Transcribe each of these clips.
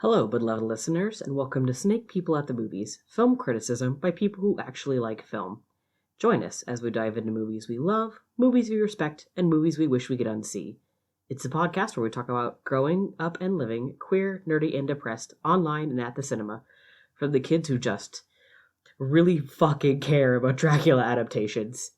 Hello, beloved listeners, and welcome to Snake People at the Movies, film criticism by people who actually like film. Join us as we dive into movies we love, movies we respect, and movies we wish we could unsee. It's a podcast where we talk about growing up and living queer, nerdy, and depressed online and at the cinema, from the kids who just really fucking care about Dracula adaptations.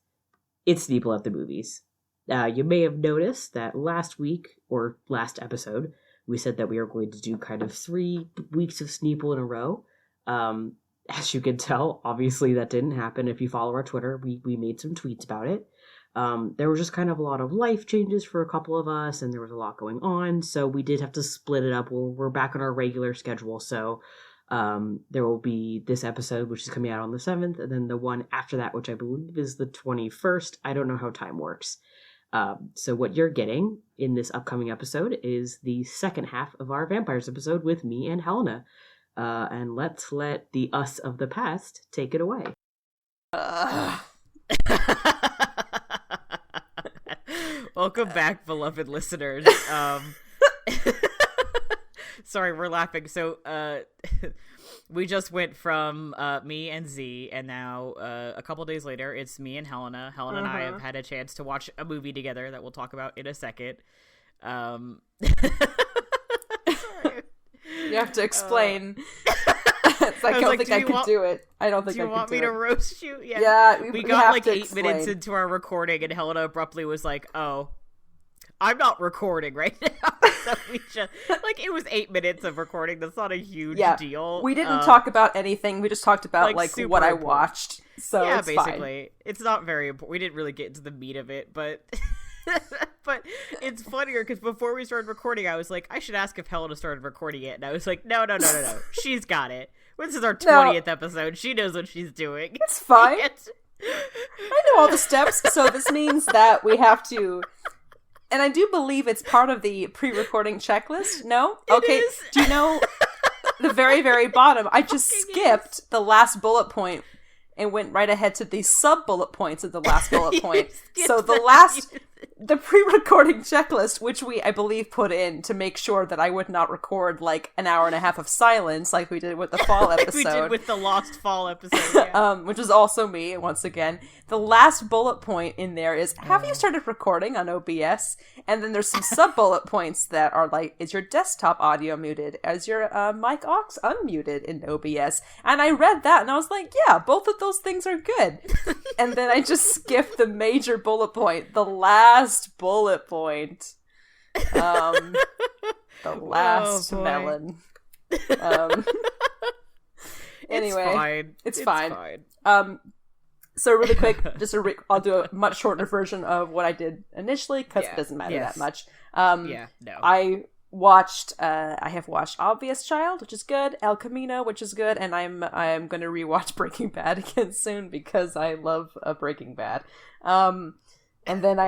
It's People at the Movies. You may have noticed that last week, or last episode, we said that we are going to do kind of 3 weeks of Sneeple in a row. As you can tell, obviously that didn't happen. If you follow our Twitter, we made some tweets about it. There was just kind of a lot of life changes for a couple of us, and there was a lot going on, so we did have to split it up. We're back on our regular schedule, so there will be this episode, which is coming out on the 7th, and then the one after that, which I believe is the 21st. I don't know how time works. So what you're getting in this upcoming episode is the second half of our vampires episode with me and Helena. And let's let the us of the past take it away. Welcome back, beloved listeners. Sorry, we're laughing. So, we just went from me and Z, and now a couple days later, it's me and Helena. Helena and I have had a chance to watch a movie together that we'll talk about in a second. You have to explain. It's like, I don't think I could do it. I don't think I could do it. Do you want me to roast you? Yeah, we got like 8 minutes into our recording, and Helena abruptly was like, "Oh, I'm not recording right now." So we just, like, it was 8 minutes of recording. That's not a huge deal. We didn't talk about anything. We just talked about like what I watched. So yeah, it's basically, fine. It's not very important. We didn't really get into the meat of it, but but it's funnier because before we started recording, I was like, I should ask if Helena started recording it, and I was like, no, she's got it. This is our 20th episode. She knows what she's doing. It's fine. I know all the steps, so this means that we have to. And I do believe it's part of the pre-recording checklist. No? Okay. Do you know the very, very bottom? I just skipped the last bullet point and went right ahead to the sub-bullet points of the last bullet point. So the pre-recording checklist, which we, I believe, put in to make sure that I would not record like an hour and a half of silence like we did with the fall episode. We did with the Lost Fall episode, yeah. Which is also me, once again. The last bullet point in there is, have you started recording on OBS? And then there's some sub-bullet points that are like, is your desktop audio muted? Is your mic aux unmuted in OBS? And I read that and I was like, yeah, both of those things are good. And then I just skipped the major bullet point, the last bullet point. The last melon. Anyway, it's fine. So really quick, I'll do a much shorter version of what I did initially because it doesn't matter that much. I have watched Obvious Child, which is good, El Camino, which is good, and I'm going to rewatch Breaking Bad again soon because I love Breaking Bad. And then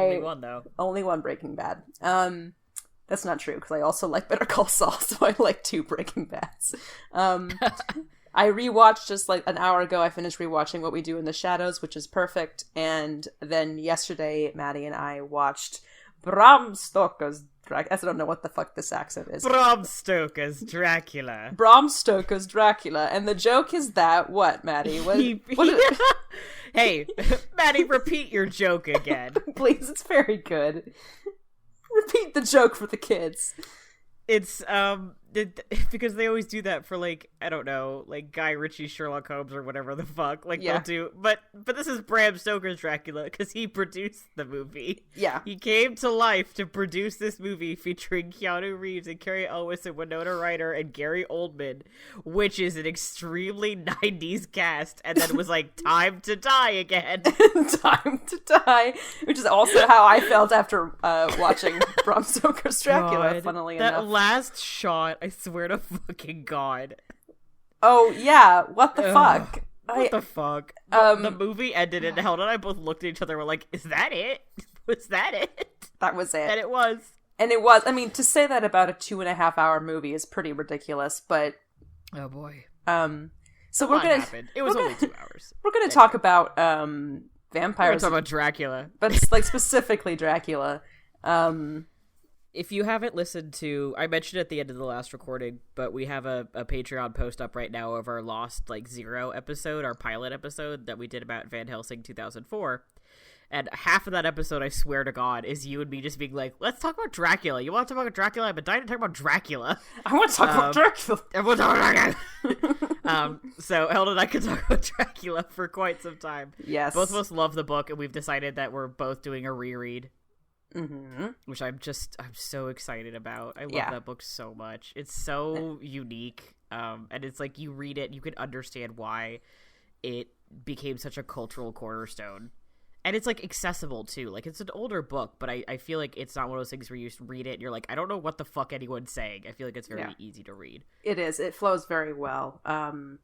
only one Breaking Bad. That's not true because I also like Better Call Saul, so I like 2 Breaking Bads. I rewatched just like an hour ago. I finished rewatching What We Do in the Shadows, which is perfect. And then yesterday, Matty and I watched Bram Stoker's Dracula. I don't know what the fuck this accent is. Bram Stoker's Dracula. Bram Stoker's Dracula. And the joke is that, what, Matty? Hey, Matty, repeat your joke again. Please, it's very good. Repeat the joke for the kids. It's, because they always do that for, like, I don't know, like Guy Ritchie's Sherlock Holmes or whatever the fuck. Like, they'll do, but this is Bram Stoker's Dracula because he produced the movie. Yeah. He came to life to produce this movie featuring Keanu Reeves and Carrie Elwes and Winona Ryder and Gary Oldman, which is an extremely 90s cast, and then was like, time to die again. Time to die, which is also how I felt after watching Bram Stoker's Dracula, funnily enough. That last shot, I swear to fucking God. Oh, yeah. What the fuck? What the fuck? The movie ended and Helena and I both looked at each other and were like, is that it? Was that it? That was it. And it was. And it was. I mean, to say that about a 2.5-hour movie is pretty ridiculous, but... Oh, boy. So we're gonna... It was only 2 hours. We're gonna talk about vampires. We're talking about Dracula. But, like, specifically Dracula. If you haven't listened to, I mentioned at the end of the last recording, but we have a Patreon post up right now of our Lost Zero episode, our pilot episode that we did about Van Helsing 2004. And half of that episode, I swear to God, is you and me just being like, let's talk about Dracula. You want to talk about Dracula? I've been dying to talk about Dracula. I want to talk about Dracula. I want to talk about Dracula. So Helena and I could talk about Dracula for quite some time. Yes. Both of us love the book, and we've decided that we're both doing a reread. Mm-hmm. Which I'm so excited about. I love that book so much. It's so unique. And it's like you read it, you can understand why it became such a cultural cornerstone. And it's accessible too. It's an older book, but I feel like it's not one of those things where you just read it and you're like, I don't know what the fuck anyone's saying. I feel like it's very easy to read. It is. It flows very well. And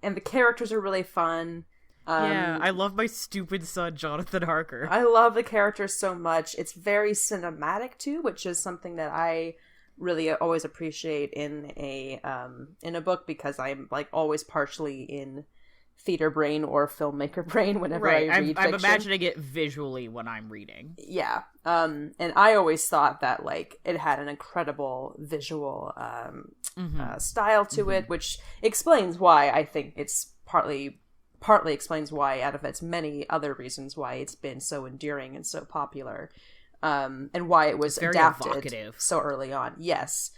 the characters are really fun. I love my stupid son, Jonathan Harker. I love the characters so much. It's very cinematic too, which is something that I really always appreciate in a book, because I'm always partially in theater brain or filmmaker brain whenever I read fiction. I'm imagining it visually when I'm reading. Yeah. And I always thought that it had an incredible visual style to it, which explains why I think it's partly explains why, out of its many other reasons, why it's been so endearing and so popular, and why it was adapted so early on. Yes.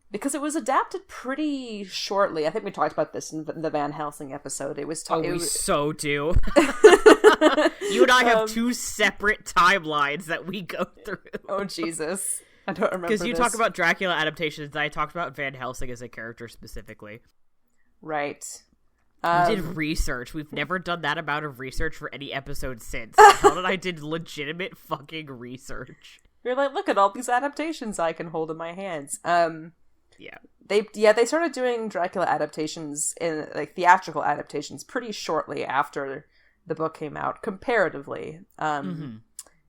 Because it was adapted pretty shortly. I think we talked about this in the Van Helsing episode. We so do. You and I have two separate timelines that we go through. Oh, Jesus. I don't remember because you talk about Dracula adaptations, and I talked about Van Helsing as a character specifically. Right. We did research. We've never done that amount of research for any episode since. How did I did legitimate fucking research? You're like, look at all these adaptations I can hold in my hands. Yeah. They started doing Dracula adaptations in theatrical adaptations pretty shortly after the book came out, comparatively.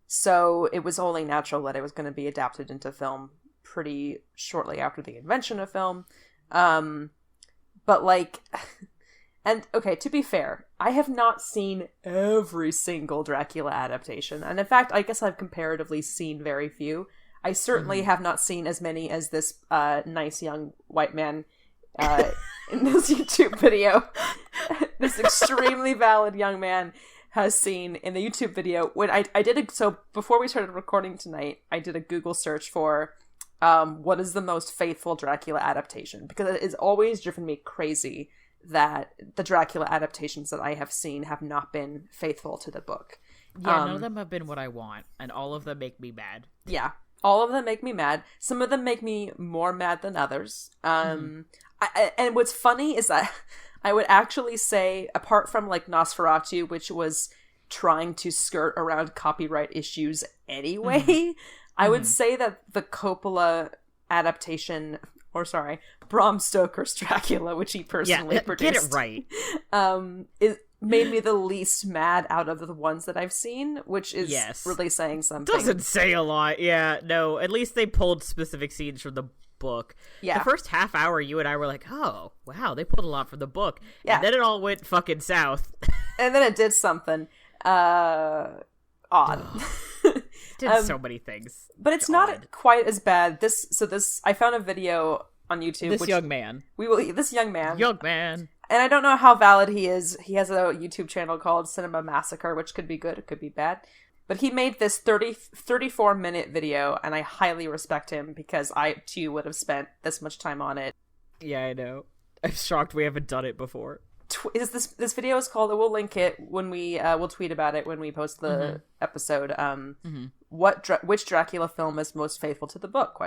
So it was only natural that it was going to be adapted into film pretty shortly after the invention of film. But and okay, to be fair, I have not seen every single Dracula adaptation. And in fact, I guess I've comparatively seen very few. I certainly have not seen as many as this nice young white man in this YouTube video. This extremely valid young man has seen in the YouTube video. When I did so before we started recording tonight, I did a Google search for what is the most faithful Dracula adaptation, because it has always driven me crazy that the Dracula adaptations that I have seen have not been faithful to the book. Yeah, none of them have been what I want, and all of them make me mad. Yeah, all of them make me mad. Some of them make me more mad than others. And what's funny is that I would actually say, apart from Nosferatu, which was trying to skirt around copyright issues anyway, I would say that the Coppola adaptation, Bram Stoker's Dracula, which he personally produced. Get it right. It made me the least mad out of the ones that I've seen, which is really saying something. Doesn't say a lot. Yeah, no, at least they pulled specific scenes from the book. Yeah. The first half hour, you and I were like, oh, wow, they pulled a lot from the book. Yeah. And then it all went fucking south. And then it did something odd. Did so many things. But it's not quite as bad. I found a video on YouTube. This young man. Young man. And I don't know how valid he is. He has a YouTube channel called Cinema Massacre, which could be good, it could be bad. But he made this 34-minute video, and I highly respect him, because I, too, would have spent this much time on it. Yeah, I know. I'm shocked we haven't done it before. This video is called, we'll link it when we'll tweet about it when we post the episode. Which Dracula film is most faithful to the book? ?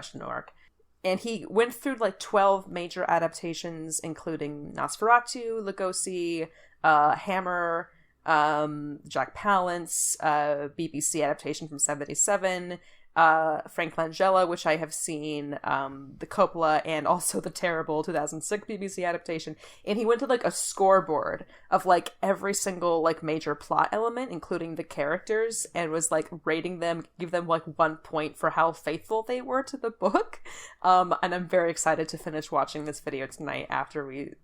And he went through 12 major adaptations, including Nosferatu, Lugosi, Hammer, Jack Palance, BBC adaptation from 1977, Frank Langella, which I have seen, the Coppola, and also the terrible 2006 BBC adaptation. And he went to a scoreboard of every single major plot element, including the characters, and was rating them, give them 1 point for how faithful they were to the book. And I'm very excited to finish watching this video tonight after we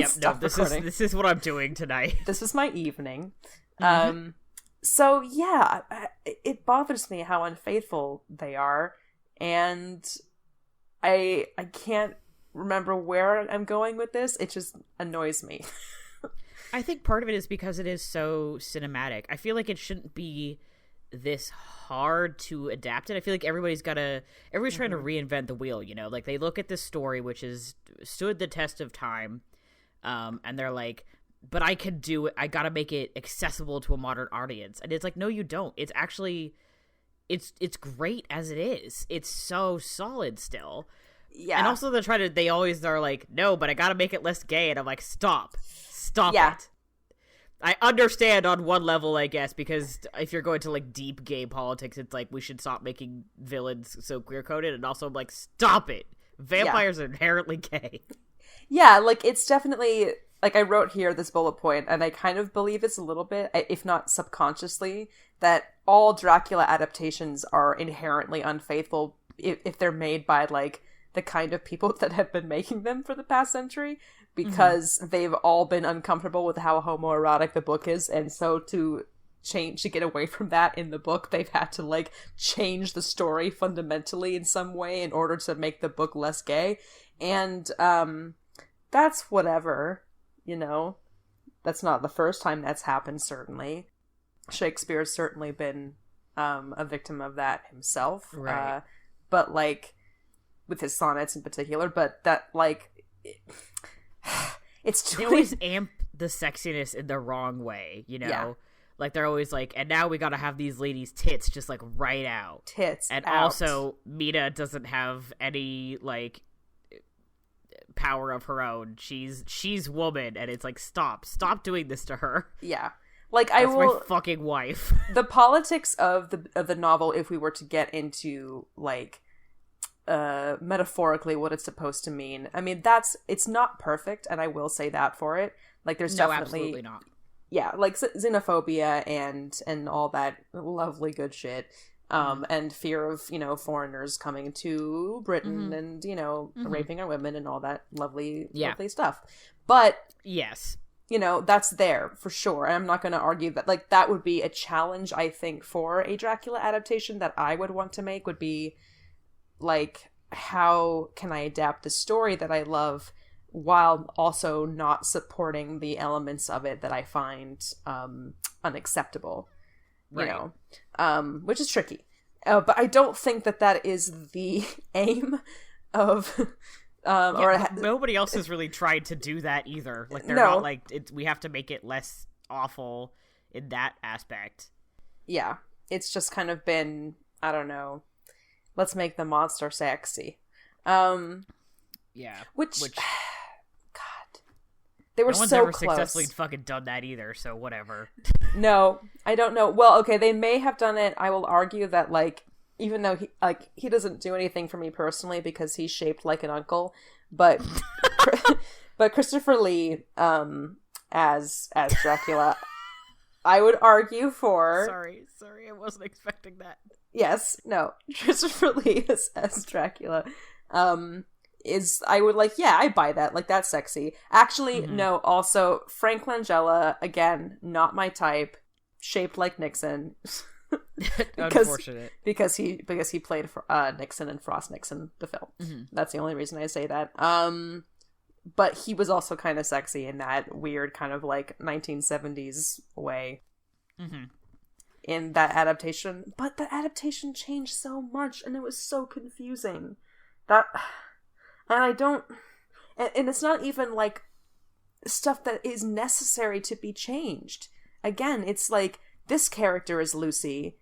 stop recording. This is what I'm doing tonight. This is my evening. So yeah, it bothers me how unfaithful they are, and I can't remember where I'm going with this. It just annoys me. I think part of it is because it is so cinematic. I feel like it shouldn't be this hard to adapt it. I feel like everybody's trying to reinvent the wheel, you know? Like, they look at this story, which has stood the test of time, and they're like, but I can do it. I gotta make it accessible to a modern audience. And it's like, no, you don't. It's actually, it's great as it is. It's so solid still. Yeah. And also they always are like, no, but I gotta make it less gay. And I'm like, stop yeah. it. I understand on one level, I guess, because if you're going to, like, deep gay politics, it's like, we should stop making villains so queer-coded, and also, like, stop it. Vampires are inherently gay. Yeah, like, it's definitely, like, I wrote here this bullet point, and I kind of believe it's a little bit, if not subconsciously, that all Dracula adaptations are inherently unfaithful if they're made by, like, the kind of people that have been making them for the past century, because they've all been uncomfortable with how homoerotic the book is, and so to get away from that in the book, they've had to, like, change the story fundamentally in some way in order to make the book less gay, and that's whatever, you know? That's not the first time that's happened, certainly. Shakespeare's certainly been a victim of that himself, right. But, like, with his sonnets in particular, but that, like... They always amp the sexiness in the wrong way, you know? Yeah. Like, they're always like, and now we gotta have these ladies' tits just, like, right out. Tits and out. Also, Mina doesn't have any, like, power of her own. She's woman, and it's like, stop doing this to her. Yeah. Like, That's my fucking wife. The politics of the novel, if we were to get into, like, metaphorically what it's supposed to mean. I mean, it's not perfect, and I will say that for it. Like, there's definitely absolutely not. Yeah, like xenophobia and all that lovely good shit. And fear of, you know, foreigners coming to Britain and, you know, raping our women and all that lovely stuff. But yes, you know, that's there for sure. And I'm not going to argue that, like, that would be a challenge, I think, for a Dracula adaptation that I would want to make would be, like, how can I adapt the story that I love while also not supporting the elements of it that I find unacceptable, you know, which is tricky. But I don't think that is the aim of... nobody else has really tried to do that either. Like, they're not like, we have to make it less awful in that aspect. Yeah, it's just kind of been, I don't know, let's make the monster sexy. Which God, they were so close. No one's ever successfully fucking done that either, so whatever. No, I don't know. Well, okay, they may have done it. I will argue that, like, even though he doesn't do anything for me personally because he's shaped like an uncle, but but Christopher Lee as Dracula, I would argue for... Sorry, I wasn't expecting that. Yes, no, Christopher Lee as Dracula is, I would like, yeah, I buy that, like, that's sexy. Actually, no, also, Frank Langella, again, not my type, shaped like Nixon. Unfortunate. Because he played Nixon in Frost Nixon, the film. That's the only reason I say that. But he was also kind of sexy in that weird kind of, like, 1970s way. In that adaptation. But the adaptation changed so much, and it was so confusing. And I don't... And it's not even, like, stuff that is necessary to be changed. Again, it's like, this character is Lucy,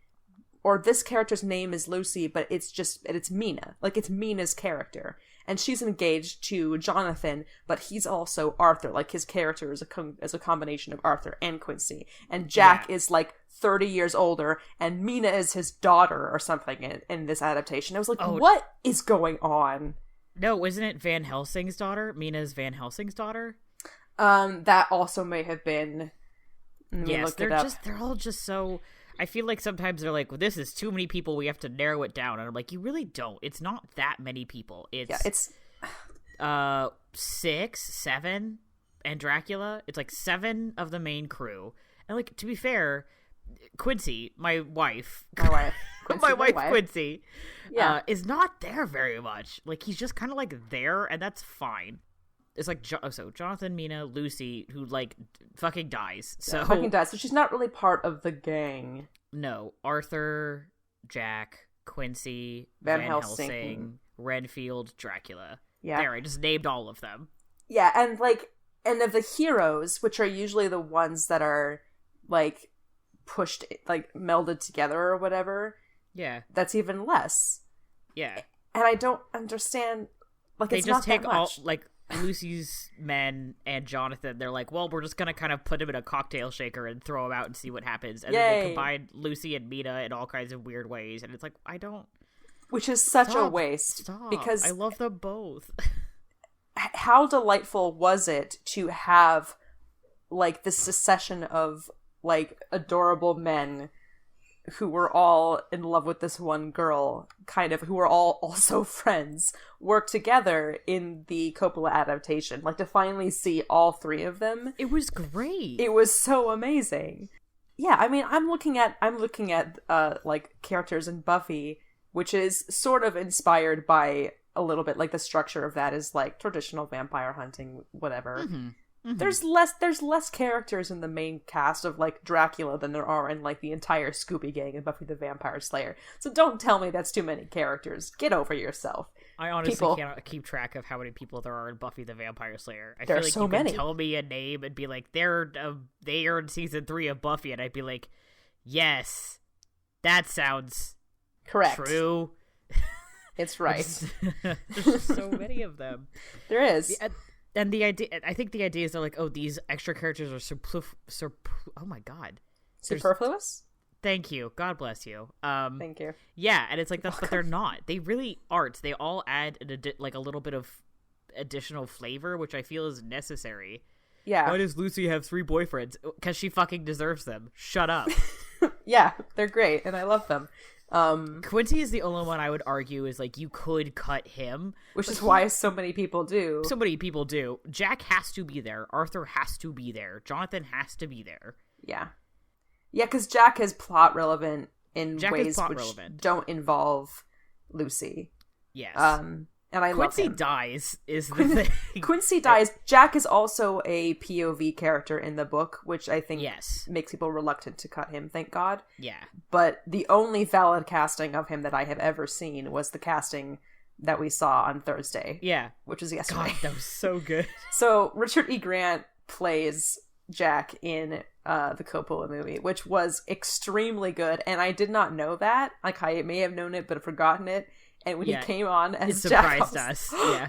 or this character's name is Lucy, but it's Mina. Like, it's Mina's character. And she's engaged to Jonathan, but he's also Arthur. Like, his character is a combination of Arthur and Quincy. And Jack is, like, 30 years older, and Mina is his daughter or something in this adaptation. I was like, what is going on? No, isn't it Van Helsing's daughter? Mina's Van Helsing's daughter? That also may have been... Yes, they're all just so... I feel like sometimes they're like, well, this is too many people, we have to narrow it down. And I'm like, you really don't. It's not that many people. It's 6, 7, and Dracula. It's like 7 of the main crew. And, like, to be fair, Quincy, my wife, Quincy, my wife Quincy, is not there very much. Like, he's just kind of like there, and that's fine. It's like Jonathan, Mina, Lucy, who like fucking dies. So she's not really part of the gang. No, Arthur, Jack, Quincy, Van Helsing, Renfield, Dracula. Yeah, there, I just named all of them. Yeah, and of the heroes, which are usually the ones that are like pushed, like melded together or whatever. Yeah, that's even less. Yeah, and I don't understand. Like, they just take all like Lucy's men and Jonathan. They're like, well, we're just gonna kind of put him in a cocktail shaker and throw him out and see what happens. And then they combine Lucy and Mina in all kinds of weird ways, and it's like, I don't. Which is such a waste. Stop. Because I love them both. How delightful was it to have like this succession of like adorable men who were all in love with this one girl, kind of, who were all also friends, work together in the Coppola adaptation. Like, to finally see all three of them. It was great. It was so amazing. Yeah, I mean, I'm looking at like characters in Buffy, which is sort of inspired by a little bit, like the structure of that is like traditional vampire hunting, whatever. Mm-hmm. Mm-hmm. There's less characters in the main cast of like Dracula than there are in like the entire Scooby Gang and Buffy the Vampire Slayer. So don't tell me that's too many characters. Get over yourself. I honestly cannot keep track of how many people there are in Buffy the Vampire Slayer. I feel like so you many. Can tell me a name and be like, they are in season 3 of Buffy, and I'd be like, yes, that sounds correct. True. It's right. There's just so many of them. There is. And the idea, I think the idea is they're like, oh, these extra characters are oh my god, superfluous. Thank you. God bless you. Thank you. Yeah, and it's like but they're not. They really aren't. They all add like a little bit of additional flavor, which I feel is necessary. Yeah. Why does Lucy have 3 boyfriends? Because she fucking deserves them. Shut up. Yeah, they're great, and I love them. Quincy is the only one I would argue is like you could cut him, which is why so many people do. So many people do. Jack has to be there. Arthur has to be there. Jonathan has to be there. Yeah, because Jack is plot relevant in ways which don't involve Lucy. Yes. And I Quincy love him. dies is the thing. Quincy dies. Jack is also a POV character in the book, which I think makes people reluctant to cut him, thank God. Yeah. But the only valid casting of him that I have ever seen was the casting that we saw on Thursday. Yeah. Which was yesterday. God, that was so good. So Richard E. Grant plays Jack in the Coppola movie, which was extremely good, and I did not know that. Like, I may have known it, but have forgotten it. And when he came on as Jack, it surprised us. Yeah.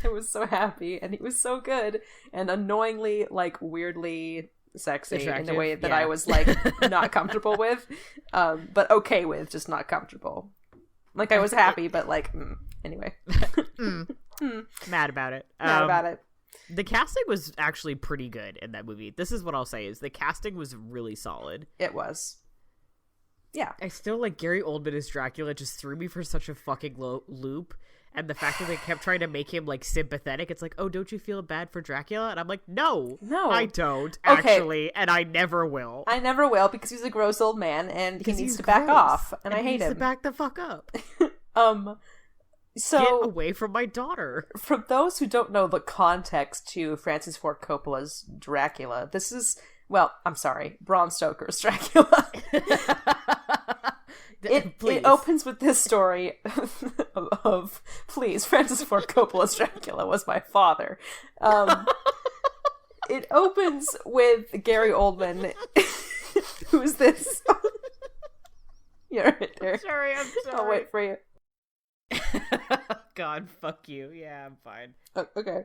I was so happy, and he was so good, and annoyingly, like, weirdly sexy attractive, in a way that I was, like, not comfortable with, but okay with, just not comfortable. Like, I was happy, but, like, anyway. Mad about it. Mad about it. The casting was actually pretty good in that movie. This is what I'll say, is the casting was really solid. It was. Yeah. I still, like, Gary Oldman as Dracula just threw me for such a fucking loop. And the fact that they kept trying to make him, like, sympathetic. It's like, oh, don't you feel bad for Dracula? And I'm like, no, I don't, actually. And I never will. I never will, because he's a gross old man, and he needs to back off. And I hate him. He needs to back the fuck up. So, get away from my daughter. For those who don't know the context to Francis Ford Coppola's Dracula, this is, well, I'm sorry, Bram Stoker's Dracula. It opens with this story of please, Francis Ford Coppola's Dracula was my father. It opens with Gary Oldman, who's this... You're right there. Sorry, I'm sorry. I'll wait for you. God, fuck you. Yeah, I'm fine. Okay.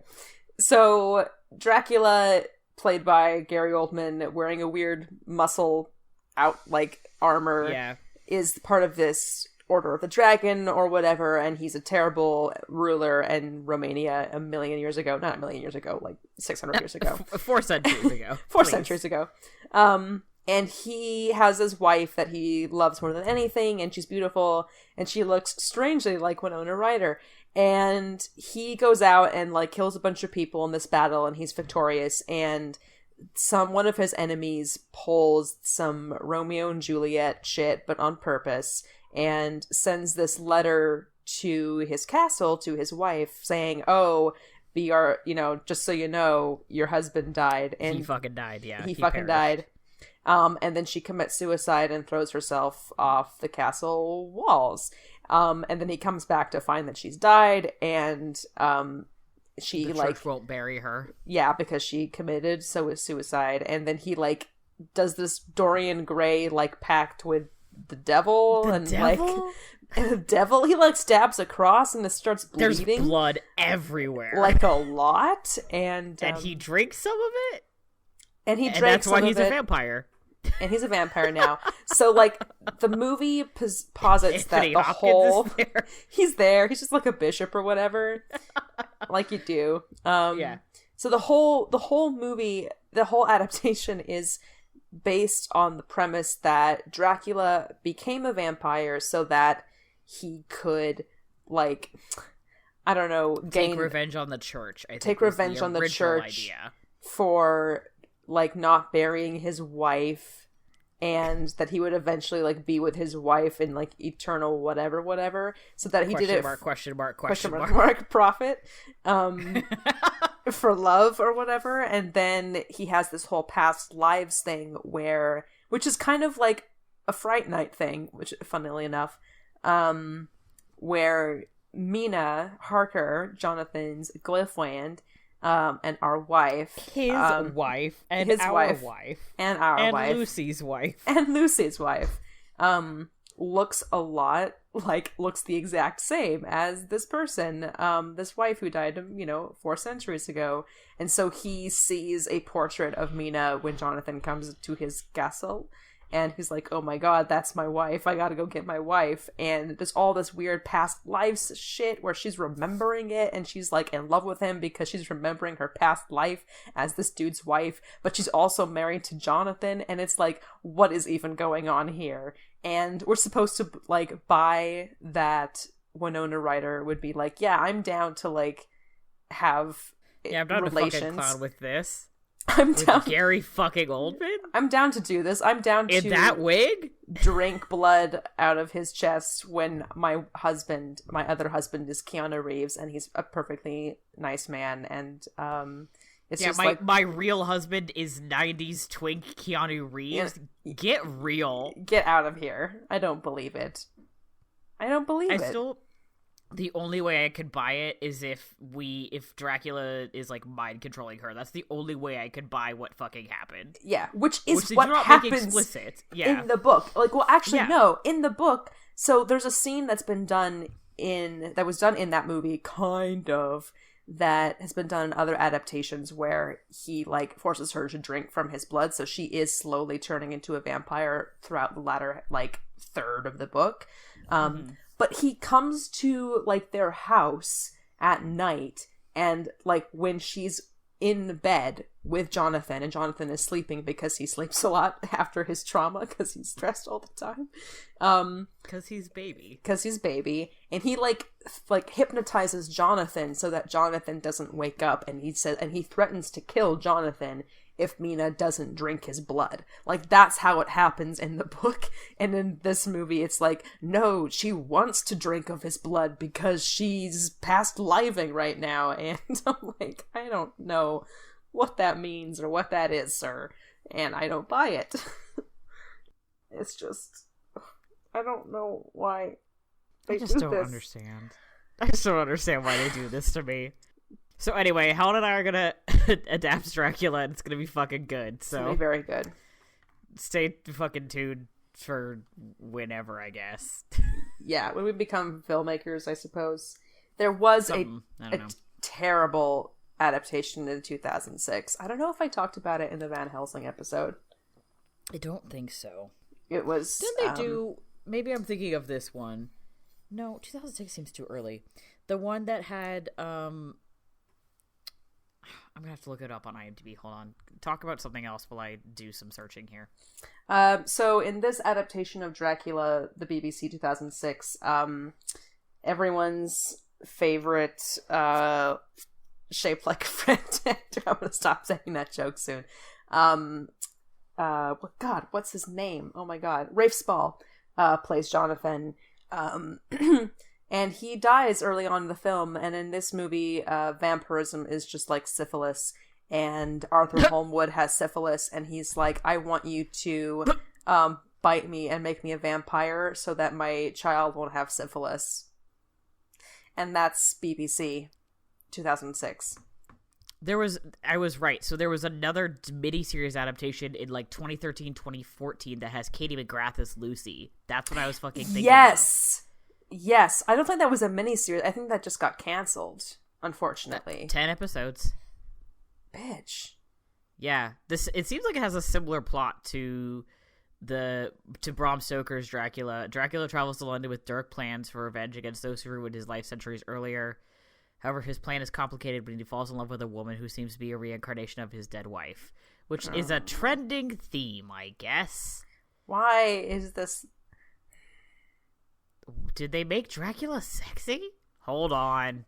So, Dracula, played by Gary Oldman, wearing a weird muscle out, like, armor, is part of this Order of the Dragon or whatever, and he's a terrible ruler in Romania a million years ago. Not a million years ago, like 600 years ago. 4 centuries ago. 4 centuries ago. And he has his wife that he loves more than anything, and she's beautiful, and she looks strangely like Winona Ryder. And he goes out and, like, kills a bunch of people in this battle, and he's victorious, and one of his enemies pulls some Romeo and Juliet shit, but on purpose, and sends this letter to his castle, to his wife, saying, "Oh, just so you know, your husband died." And he fucking died, yeah. He fucking died. And then she commits suicide and throws herself off the castle walls. And then he comes back to find that she's died, and the church won't bury her. Yeah, because she committed suicide. And then he does this Dorian Gray pact with the devil. And the devil, he stabs a cross and it starts bleeding. There's blood everywhere. A lot. And he drinks some of it. And he drinks that's why some he's of a it. vampire. And he's a vampire now. So, the movie posits that Anthony the Hopkins whole... is there. He's there. He's just a bishop or whatever. Like you do. Yeah. So the whole movie, the whole adaptation is based on the premise that Dracula became a vampire so that he could, I don't know... Take revenge on the church, I think. Take revenge on the church for... not burying his wife, and that he would eventually be with his wife in eternal whatever, so that he did it question mark profit for love or whatever. And then he has this whole past lives thing which is kind of like a Fright Night thing, which funnily enough, where Mina Harker, Jonathan's glyphwand, and our wife, his wife, and his our wife, and our and wife, Lucy's wife, looks a lot looks the exact same as this person, this wife who died 4 centuries ago. And so he sees a portrait of Mina when Jonathan comes to his castle, and he's like, "Oh my god, that's my wife. I gotta go get my wife." And there's all this weird past lives shit where she's remembering it, and she's in love with him because she's remembering her past life as this dude's wife, but she's also married to Jonathan, and it's what is even going on here? And we're supposed to buy that Winona Ryder would be yeah, I'm down to have I'm down relations. To fucking clown with this. I'm down. With Gary fucking Oldman? I'm down to do this. I'm down to... In that wig? Drink blood out of his chest when my other husband is Keanu Reeves, and he's a perfectly nice man, and it's just my real husband is 90s twink Keanu Reeves. Yeah. Get real. Get out of here. I don't believe it. The only way I could buy it is if Dracula is mind controlling her. That's the only way I could buy what fucking happened. Yeah, which is what happens explicit. Yeah. In the book. No, in the book. So there's a scene that was done in that movie, kind of, that has been done in other adaptations where he forces her to drink from his blood. So she is slowly turning into a vampire throughout the latter third of the book. But he comes to their house at night, and when she's in bed with Jonathan, and Jonathan is sleeping because he sleeps a lot after his trauma because he's stressed all the time. Because he's baby, and he hypnotizes Jonathan so that Jonathan doesn't wake up, and he threatens to kill Jonathan if Mina doesn't drink his blood. That's how it happens in the book. And in this movie, it's no, she wants to drink of his blood because she's past living right now. And I'm I don't know what that means or what that is, sir. And I don't buy it. It's just... I don't know why they do this. I just don't understand why they do this to me. So anyway, Helen and I are gonna adapt Dracula, and it's gonna be fucking good. So it's gonna be very good. Stay fucking tuned for whenever, I guess. Yeah, when we become filmmakers, I suppose. There was a terrible adaptation in 2006. I don't know if I talked about it in the Van Helsing episode. I don't think so. It was... Didn't they do... Maybe I'm thinking of this one. No, 2006 seems too early. The one that had... I'm gonna have to look it up on IMDb. Hold on. Talk about something else while I do some searching here. So in this adaptation of Dracula, the BBC 2006, everyone's favorite shaped like a friend actor. I'm gonna stop saying that joke soon. What's his name? Oh my god, Rafe Spall plays Jonathan, and he dies early on in the film. And in this movie, vampirism is just like syphilis, and Arthur Holmwood has syphilis, and he's like, I want you to bite me and make me a vampire so that my child won't have syphilis. And that's BBC 2006. I was right. So there was another miniseries adaptation in like 2013, 2014 that has Katie McGrath as Lucy. That's what I was fucking thinking. Yes. I don't think that was a miniseries. I think that just got canceled, unfortunately. 10 episodes. Bitch. Yeah. It seems like it has a similar plot to Bram Stoker's Dracula. Dracula travels to London with dark plans for revenge against those who ruined his life centuries earlier. However, his plan is complicated when he falls in love with a woman who seems to be a reincarnation of his dead wife, which is a trending theme, I guess. Why is this? Did they make Dracula sexy? Hold on.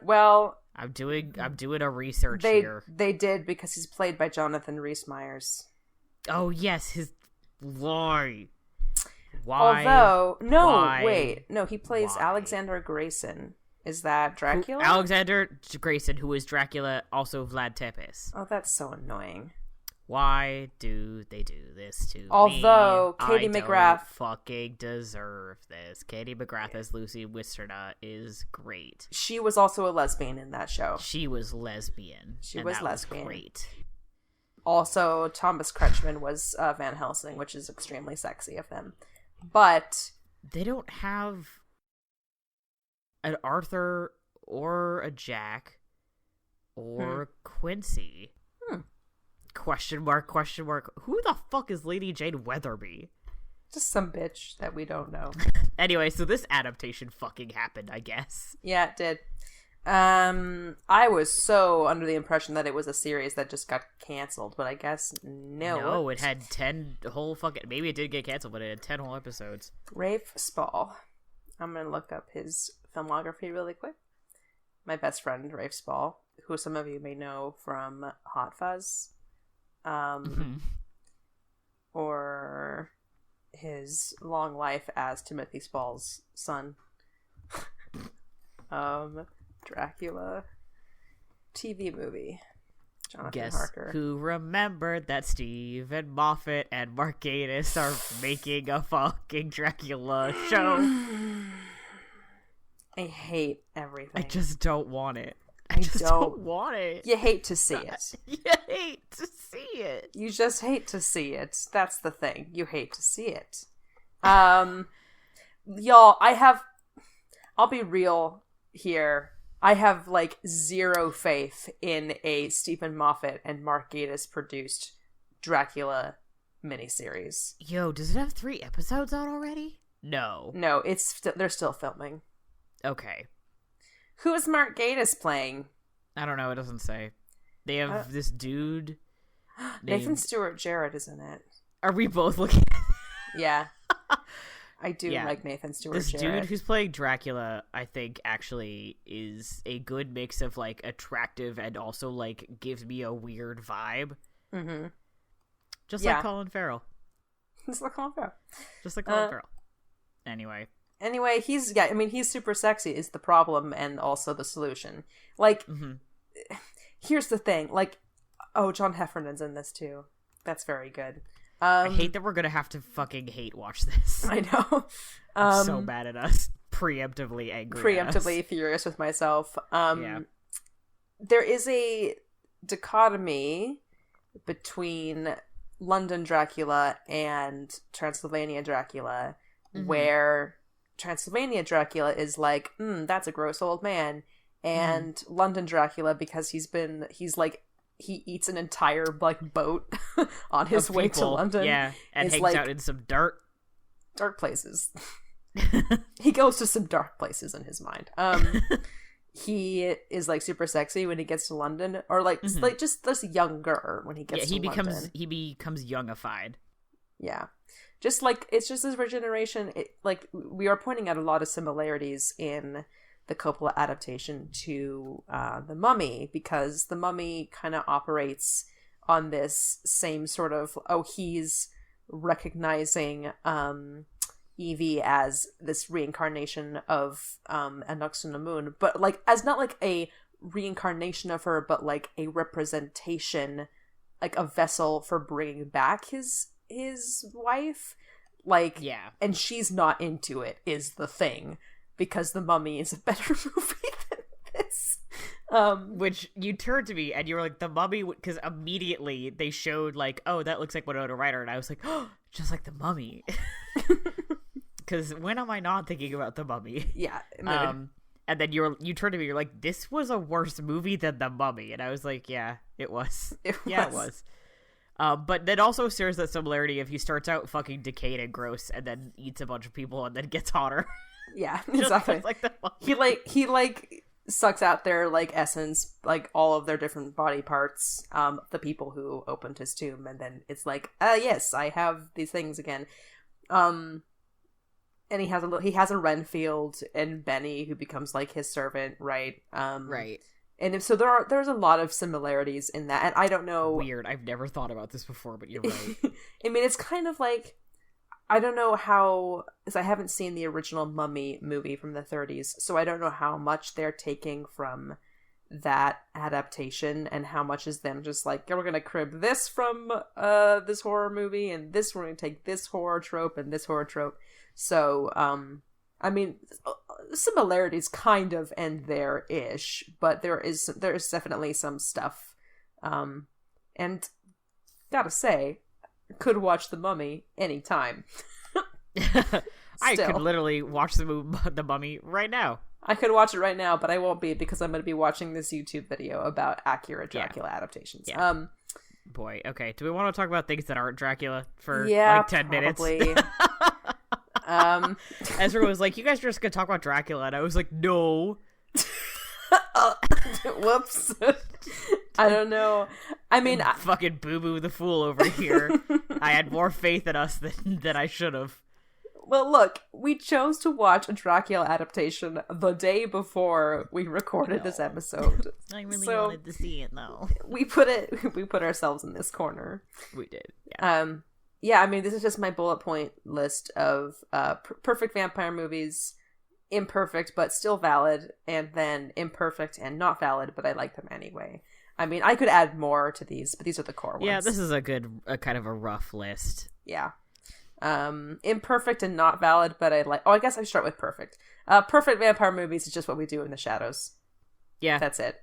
Well, I'm doing a research here. They did, because he's played by Jonathan Rhys-Meyers. Oh yes, Why? Although, he plays Alexander Grayson. Is that Dracula? Alexander Grayson, who is Dracula, also Vlad Tepes. Oh, that's so annoying. Why do they do this to me? Although Katie McGrath don't fucking deserve this. Katie McGrath as Lucy Wisterna is great. She was also a lesbian in that show. She was lesbian. Was great. Also, Thomas Kretschmann was Van Helsing, which is extremely sexy of him. But they don't have an Arthur or a Jack or Quincy. Question mark. Who the fuck is Lady Jane Weatherby? Just some bitch that we don't know. Anyway, so this adaptation fucking happened, I guess. Yeah, it did. I was so under the impression that it was a series that just got canceled, but I guess no. No, it had 10 whole fucking... Maybe it did get canceled, but it had 10 whole episodes. Rafe Spall. I'm gonna look up his filmography really quick. My best friend, Rafe Spall, who some of you may know from Hot Fuzz, or his long life as Timothy Spall's son. Dracula TV movie. Jonathan Guess Harker. Who remembered that Stephen Moffat and Mark Gatiss are making a fucking Dracula show? I hate everything. I just don't want it. I just don't want it. You hate to see it. You hate to see it. You just hate to see it. That's the thing. You hate to see it. Y'all, I'll be real here. I have, like, zero faith in a Stephen Moffat and Mark Gatiss produced Dracula miniseries. Yo, does it have 3 episodes out already? No. No, they're still filming. Okay. Who is Mark Gatiss playing? I don't know, it doesn't say. They have this dude Nathan Stewart Jarrett is in it. Are we both looking at it? Yeah. I do like Nathan Stewart Jarrett. This dude who's playing Dracula, I think, actually is a good mix of, like, attractive and also, like, gives me a weird vibe. Mm-hmm. Just like Colin Farrell. Just like Colin Farrell. Just like Colin Farrell. Anyway, he's super sexy is the problem and also the solution. Like, here's the thing. Like, John Heffernan's in this too. That's very good. I hate that we're gonna have to fucking hate watch this. I know. I'm so mad at us. Preemptively angry. Preemptively furious with myself. There is a dichotomy between London Dracula and Transylvania Dracula, where Transylvania Dracula is like, that's a gross old man, and London Dracula, because he eats an entire, like, boat on his way to London. Yeah, and hangs out in some dark places. He goes to some dark places in his mind. He is, like, super sexy when he gets to London, or like just this younger when he gets to London. He becomes youngified. Yeah. Just like, it's just this regeneration. Like, we are pointing out a lot of similarities in the Coppola adaptation to The Mummy, because The Mummy kind of operates on this same sort of, he's recognizing Evie as this reincarnation of Anck-su-namun, but like as not like a reincarnation of her, but like a representation, like a vessel for bringing back his wife. Like, yeah, and she's not into it is the thing, because The Mummy is a better movie than this. Which you turned to me and you were like, The Mummy, because immediately they showed like, oh, that looks like Winona Ryder, and I was like, oh, just like The Mummy. Because when am I not thinking about The Mummy? Yeah. And then you turned to me, you're like, this was a worse movie than The Mummy, and I was like, yeah, it was. It was. But that also shares that similarity of he starts out fucking decayed and gross, and then eats a bunch of people, and then gets hotter. Yeah, exactly. Like The Mummy. He sucks out their like essence, like all of their different body parts, the people who opened his tomb, and then it's like, yes, I have these things again. And he has a Renfield and Benny who becomes like his servant, right? Right. And so there's a lot of similarities in that, and I don't know. Weird. I've never thought about this before, but you're right. I mean, it's kind of like, I don't know how, because I haven't seen the original Mummy movie from the 30s, so I don't know how much they're taking from that adaptation and how much is them just like, we're gonna crib this from this horror movie, and this, we're gonna take this horror trope and this horror trope. So I mean, similarities kind of end there-ish, but there is definitely some stuff, and gotta say, could watch The Mummy anytime. I could literally watch the Mummy right now. I could watch it right now, but I won't be, because I'm going to be watching this YouTube video about accurate Dracula adaptations. Yeah. Boy, okay. Do we want to talk about things that aren't Dracula for like 10 probably. minutes? Ezra was like, you guys are just going to talk about Dracula, and I was like, no. Whoops. I don't know. I mean, fucking Boo-Boo the Fool over here. I had more faith in us than I should have. Well, look, we chose to watch a Dracula adaptation the day before we recorded this episode. I really wanted to see it, though. We put ourselves in this corner. We did. Yeah. Yeah, I mean, this is just my bullet point list of perfect vampire movies, imperfect but still valid, and then imperfect and not valid, but I like them anyway. I mean, I could add more to these, but these are the core ones. Yeah, this is a kind of a rough list. Yeah. Imperfect and not valid, but I like... Oh, I guess I start with perfect. Perfect vampire movies is just what we do in the shadows. Yeah. That's it.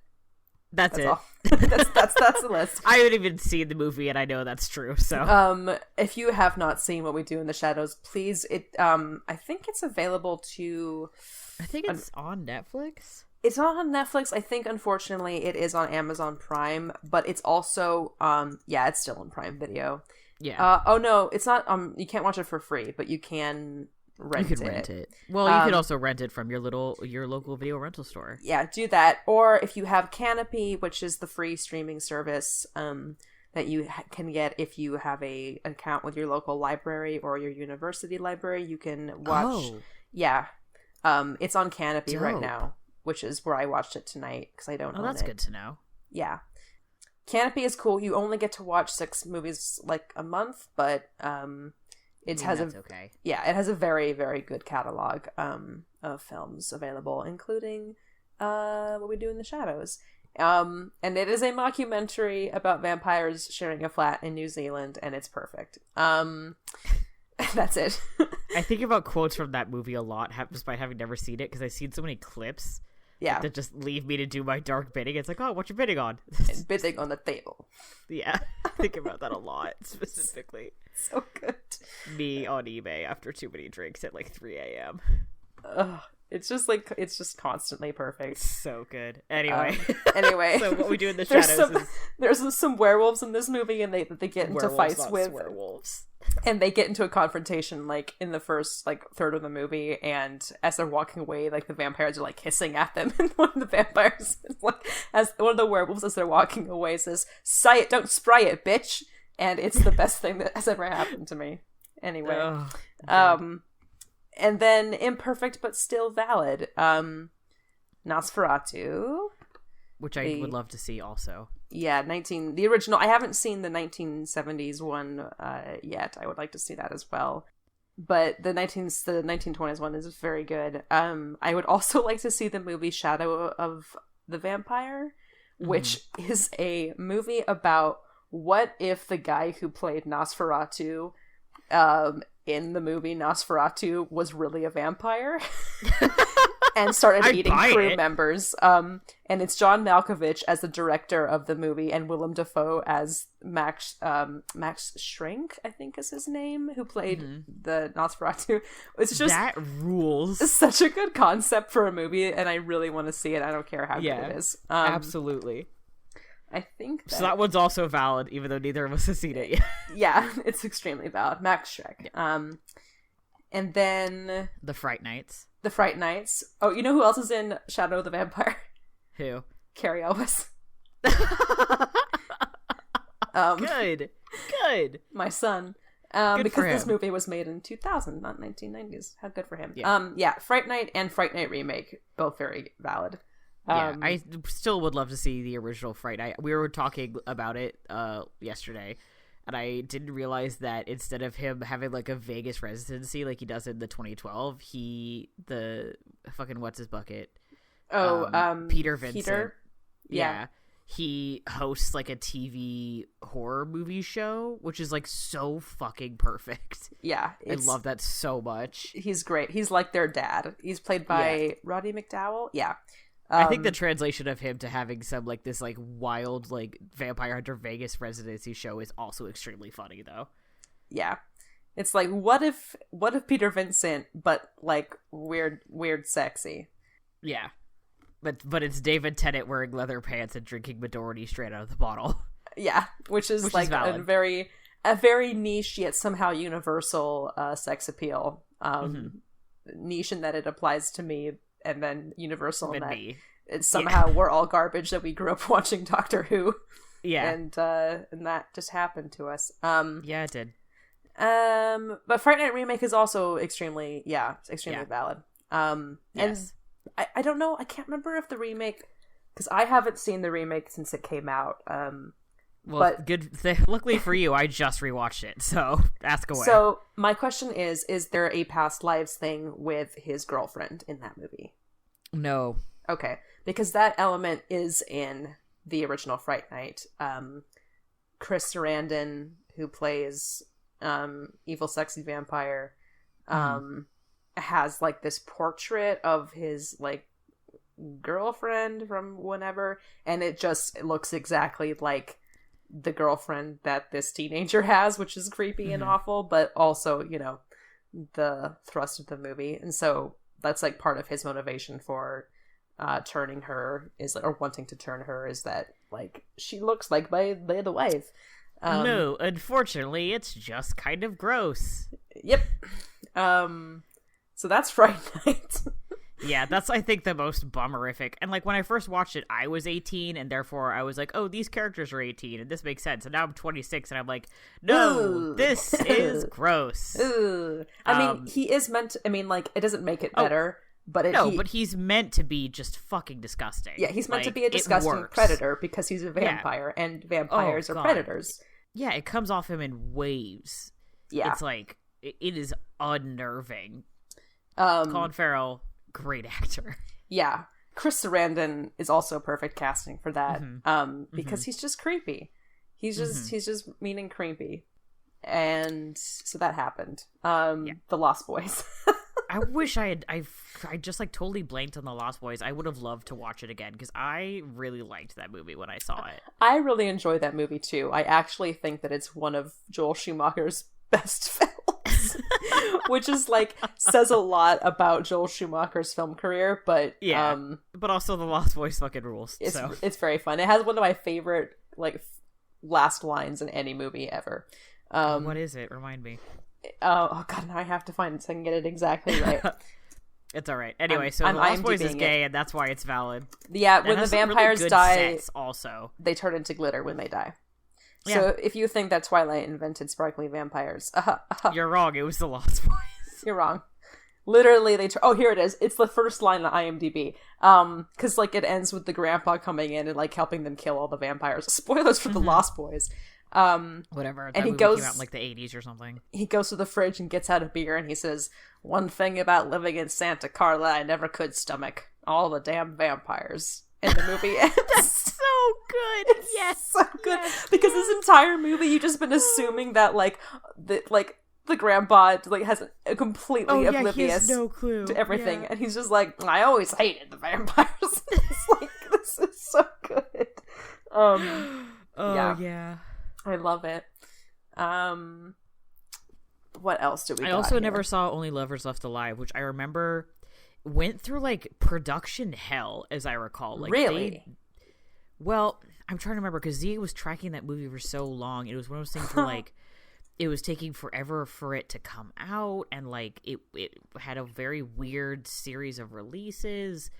That's it. All. that's the list. I haven't even seen the movie, and I know that's true, so... If you have not seen What We Do in the Shadows, please... I think it's available to... I think it's on Netflix? It's not on Netflix. I think, unfortunately, it is on Amazon Prime, but it's also... it's still on Prime Video. Yeah. Oh no, it's not. You can't watch it for free, but you can rent it. You can rent it. Well, you could also rent it from your local video rental store. Yeah, do that. Or if you have Canopy, which is the free streaming service that you can get if you have an account with your local library or your university library, you can watch. Oh. Yeah. It's on Canopy right now, which is where I watched it tonight because I don't own it. Oh, that's good to know. Yeah. Canopy is cool. You only get to watch 6 movies like a month, but it has a very, very good catalog of films available, including What We Do in the Shadows. And it is a mockumentary about vampires sharing a flat in New Zealand, and it's perfect. That's it. I think about quotes from that movie a lot, despite having never seen it, because I've seen so many clips. Yeah. That just leave me to do my dark bidding. It's like, oh, what you bidding on? And bidding on the table. Yeah. I think about that a lot, specifically. So good. Me on eBay after too many drinks at like 3 a.m. It's just constantly perfect. So good. Anyway. So What We Do in the Shadows there's some werewolves in this movie, and they get into fights with werewolves. And they get into a confrontation like in the first like third of the movie, and as they're walking away, like the vampires are like hissing at them, and one of the vampires as one of the werewolves as they're walking away says, "Say it, don't spray it, bitch." And it's the best thing that has ever happened to me. Anyway. And then imperfect but still valid. Nosferatu. which I would love to see also. Yeah, the original. I haven't seen the 1970s one yet. I would like to see that as well. But the 1920s one is very good. I would also like to see the movie Shadow of the Vampire, which is a movie about what if the guy who played Nosferatu in the movie Nosferatu was really a vampire and started eating crew members. And it's John Malkovich as the director of the movie and Willem Dafoe as Max Schreck, I think is his name, who played the Nosferatu. It's just that rules. It's such a good concept for a movie, and I really want to see it. I don't care how good it is. Absolutely. I think so. That one's also valid, even though neither of us has seen it yet. Yeah, it's extremely valid. Max Schreck. And then the Fright Nights. The Fright Nights. Oh, you know who else is in Shadow of the Vampire? Who? Carrie Elwes. Good. My son. Because this movie was made in 2000, not 1990s. How good for him. Yeah. Fright Night and Fright Night Remake, both very valid. I still would love to see the original Fright Night. We were talking about it yesterday, and I didn't realize that instead of him having like a Vegas residency like he does in the 2012, the fucking what's his bucket? Peter Vincent. Peter? Yeah. He hosts like a TV horror movie show, which is like so fucking perfect. Yeah. I love that so much. He's great. He's like their dad. He's played by Roddy McDowall. Yeah. I think the translation of him to having some like this like wild like Vampire Hunter Vegas residency show is also extremely funny though. Yeah. It's like what if Peter Vincent but like weird sexy. Yeah. But it's David Tennant wearing leather pants and drinking Midori straight out of the bottle. Yeah, which is like a very niche yet somehow universal sex appeal. Niche in that it applies to me, and then universal in that it's somehow we're all garbage that we grew up watching Doctor Who. Yeah, and that just happened to us. Yeah, it did. But Fright Night Remake is also extremely valid. Yes. And I don't know. I can't remember if the remake, because I haven't seen the remake since it came out. But luckily for you, I just rewatched it, so ask away. So my question is there a past lives thing with his girlfriend in that movie? No. Okay, because that element is in the original Fright Night. Chris Sarandon, who plays evil sexy vampire, has like this portrait of his like girlfriend from whenever, and it looks exactly like the girlfriend that this teenager has, which is creepy and awful, but also, you know, the thrust of the movie. And so that's like part of his motivation for turning her or wanting to turn her is that like she looks like my the wife. No, unfortunately, it's just kind of gross. Yep. So that's Fright Night. Yeah, that's, I think, the most bummerific. And, like, when I first watched it, I was 18, and therefore I was like, oh, these characters are 18, and this makes sense. And now I'm 26, and I'm like, no, this is gross. I mean, he is meant to, I mean, like, it doesn't make it better, but but he's meant to be just fucking disgusting. Yeah, he's meant to be a disgusting predator because he's a vampire, and vampires are predators. Yeah, it comes off him in waves. Yeah. It's like, it is unnerving. Colin Farrell, great actor. Yeah. Chris Sarandon is also perfect casting for that. Because he's just creepy. He's just mean and creepy. And so that happened. The Lost Boys. I wish I just like totally blanked on The Lost Boys. I would have loved to watch it again because I really liked that movie when I saw it. I really enjoyed that movie too. I actually think that it's one of Joel Schumacher's best films. Which is like says a lot about Joel Schumacher's film career, but but also The Lost Boys fucking rules. It's very fun. It has one of my favorite like last lines in any movie ever. What is it? Remind me. Oh god, now I have to find it so I can get it exactly right. It's all right. Anyway, The Lost Boys is gay, and that's why it's valid. Yeah, when the vampires really die, also they turn into glitter when they die. Yeah. So if you think that Twilight invented sparkly vampires, you're wrong. It was The Lost Boys. You're wrong. Literally, oh, here it is. It's the first line on IMDb. Because, like, it ends with the grandpa coming in and, like, helping them kill all the vampires. Spoilers for The Lost Boys. Whatever. That movie came out in, like, the 80s or something. He goes to the fridge and gets out a beer, and he says, "One thing about living in Santa Carla I never could stomach. All the damn vampires." And the movie ends. That's so good. Yes. So good. Yes. Because this entire movie, you've just been assuming that, like, the grandpa like has a completely oblivious he has no clue to everything, and he's just like, "I always hated the vampires." It's like, this is so good. Yeah, I love it. What else do we? I also never saw Only Lovers Left Alive, which I remember went through like production hell, as I recall. Like, really? Well, I'm trying to remember because Z was tracking that movie for so long. It was one of those things where like. It was taking forever for it to come out, and like it had a very weird series of releases.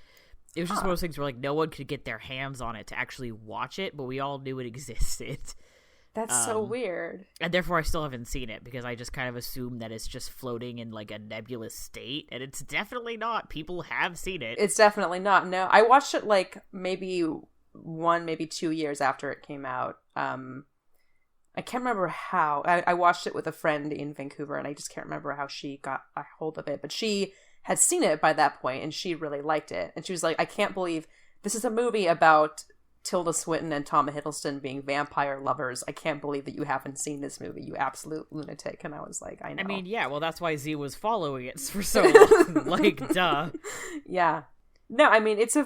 It was just one of those things where like no one could get their hands on it to actually watch it, but we all knew it existed. That's so weird. And therefore I still haven't seen it because I just kind of assume that it's just floating in like a nebulous state, and it's definitely not. People have seen it. It's definitely not. No, I watched it like maybe 1, maybe 2 years after it came out. I can't remember how. I watched it with a friend in Vancouver, and I just can't remember how she got a hold of it. But she had seen it by that point, and she really liked it. And she was like, "I can't believe this is a movie about Tilda Swinton and Tom Hiddleston being vampire lovers. I can't believe that you haven't seen this movie, you absolute lunatic." And I was like, "I know." I mean, yeah, well, that's why Z was following it for so long. Like, duh. Yeah. No, I mean, it is a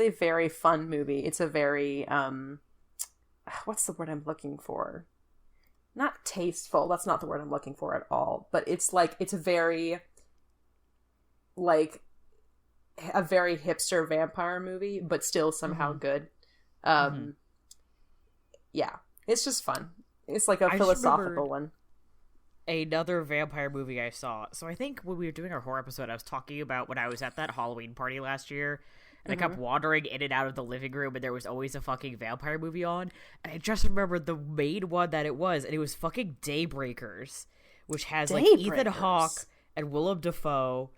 very fun movie. It's a very, what's the word I'm looking for? Not tasteful. That's not the word I'm looking for at all. But it's like, it's a very, like, a very hipster vampire movie, but still somehow good. Yeah, it's just fun. It's like a philosophical one. Another vampire movie I saw. So I think when we were doing our horror episode, I was talking about when I was at that Halloween party last year. And I kept wandering in and out of the living room, and there was always a fucking vampire movie on. And I just remembered the main one that it was, and it was fucking Daybreakers, which has like Ethan Hawke and Willem Dafoe.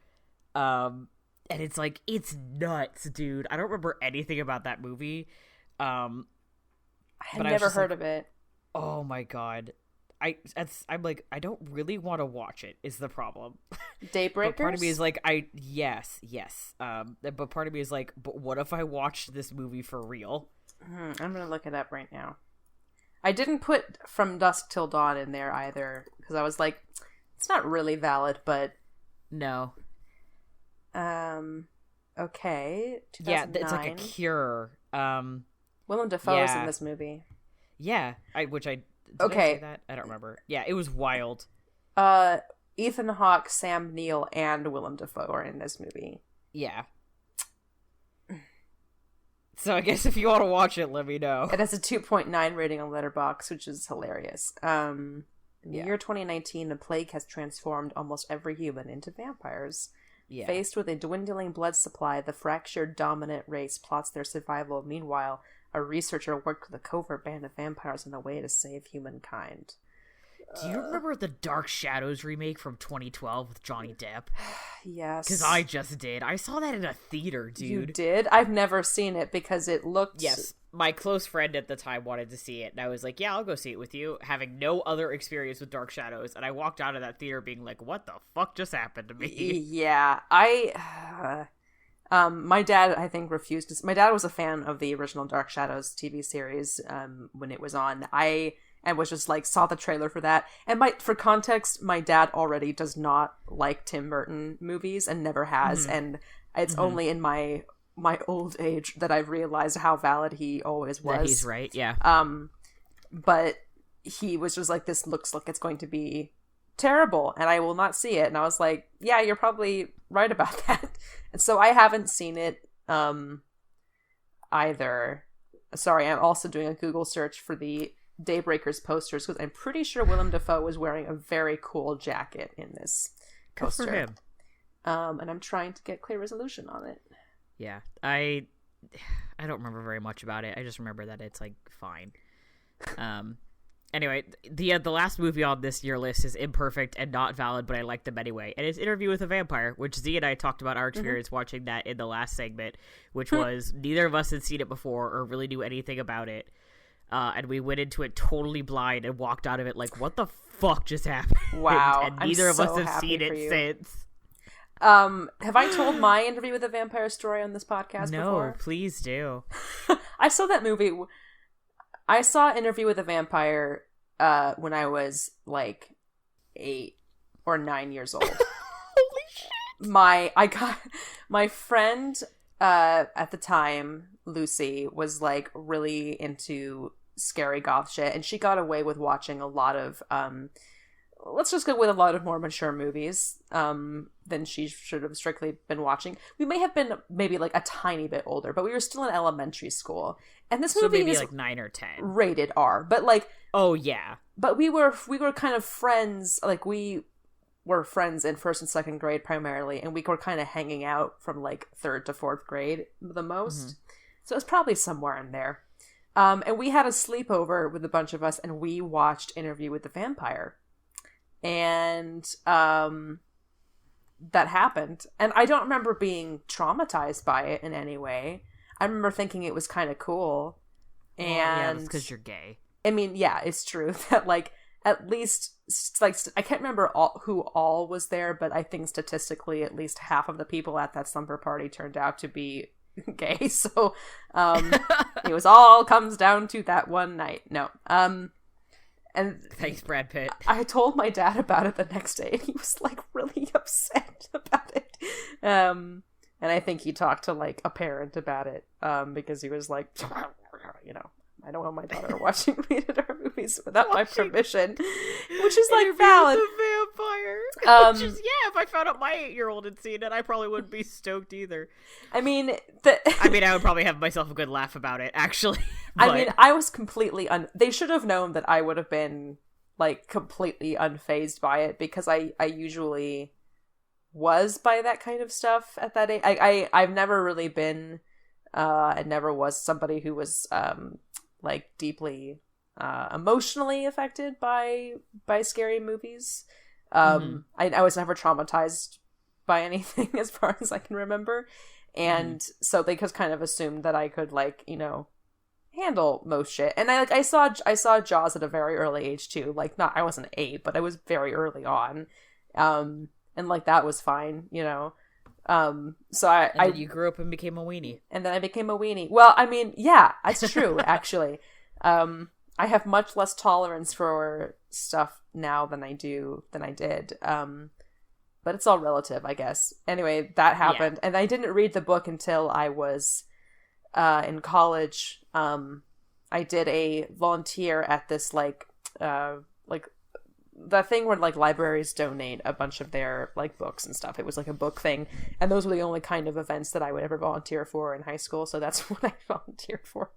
And it's like, it's nuts, dude. I don't remember anything about that movie. I had never heard of it. Oh my god. I'm like, I don't really want to watch it, is the problem. Daybreakers? But part of me is like, yes. But part of me is like, but what if I watched this movie for real? I'm gonna look it up right now. I didn't put From Dusk Till Dawn in there either, because I was like, it's not really valid, but... No. Okay. 2009. Yeah, it's like a cure. Willem Dafoe is in this movie. Yeah, Did I say that? I don't remember. Yeah, it was wild. Ethan Hawke, Sam Neill, and Willem Dafoe are in this movie. Yeah. So I guess if you want to watch it, let me know. It has a 2.9 rating on Letterboxd, which is hilarious. In the year 2019, the plague has transformed almost every human into vampires. Yeah. Faced with a dwindling blood supply, the fractured dominant race plots their survival. Meanwhile, a researcher worked with a covert band of vampires on a way to save humankind. Do you remember the Dark Shadows remake from 2012 with Johnny Depp? Yes. Because I just did. I saw that in a theater, dude. You did? I've never seen it because it looked... Yes. My close friend at the time wanted to see it, and I was like, yeah, I'll go see it with you, having no other experience with Dark Shadows. And I walked out of that theater being like, what the fuck just happened to me? Yeah. My dad, I think, refused to... My dad was a fan of the original Dark Shadows TV series when it was on. And was just like, saw the trailer for that. And for context, my dad already does not like Tim Burton movies and never has. And it's only in my old age that I've realized how valid he always was. That he's right, yeah. But he was just like, this looks like it's going to be terrible and I will not see it. And I was like, yeah, you're probably right about that. And so I haven't seen it either. Sorry, I'm also doing a Google search for the Daybreakers posters because I'm pretty sure Willem Dafoe was wearing a very cool jacket in this poster. Good for him. And I'm trying to get clear resolution on it. Yeah, I don't remember very much about it. I just remember that it's like fine. Anyway, the last movie on this year list is imperfect and not valid, but I like them anyway. And it's Interview with a Vampire, which Z and I talked about our experience watching that in the last segment, which was neither of us had seen it before or really knew anything about it. And we went into it totally blind and walked out of it like, what the fuck just happened? Wow. And neither of us have seen it since. Have I told my Interview with a Vampire story on this podcast before? No, please do. I saw that movie. I saw Interview with a Vampire when I was like 8 or 9 years old. Holy shit! My friend at the time, Lucy, was like really into scary goth shit, and she got away with watching a lot of let's just go with a lot of more mature movies than she should have strictly been watching. We may have been maybe like a tiny bit older, but we were still in elementary school. And this movie maybe is like 9 or 10. Rated R. But like, oh yeah. But we were kind of friends, like we were friends in 1st and 2nd grade primarily, and we were kind of hanging out from like 3rd to 4th grade the most. So it's probably somewhere in there. And we had a sleepover with a bunch of us, and we watched Interview with the Vampire. And that happened. And I don't remember being traumatized by it in any way. I remember thinking it was kind of cool. And yeah, that's because you're gay. I mean, yeah, it's true that like at least like I can't remember who all was there, but I think statistically at least half of the people at that slumber party turned out to be gay. So it was all comes down to that one night. No. And thanks, Brad Pitt. I told my dad about it the next day, and he was like really upset about it. And I think he talked to like a parent about it, because he was like, you know, I don't want my daughter watching rated R movies without my permission, which is like valid. The vampire. Which is, yeah, if I found out my 8-year-old had seen it, I probably wouldn't be stoked either. I mean, I would probably have myself a good laugh about it, actually. But... I mean, I was completely they should have known that I would have been like completely unfazed by it, because I usually was by that kind of stuff at that age. I've never really been and never was somebody who was like deeply emotionally affected by scary movies. I was never traumatized by anything as far as I can remember, and so they just kind of assumed that I could, like, you know, handle most shit. And I saw Jaws at a very early age too. Like, I wasn't 8, but I was very early on, and like that was fine, you know. So I you grew up and became a weenie. And then I became a weenie. Well, I mean, yeah, that's true, actually. I have much less tolerance for stuff now than I did. But it's all relative, I guess. Anyway, that happened. Yeah. And I didn't read the book until I was in college. I did a volunteer at this like the thing where like libraries donate a bunch of their like books and stuff. It was like a book thing, and those were the only kind of events that I would ever volunteer for in high school, so that's what I volunteered for.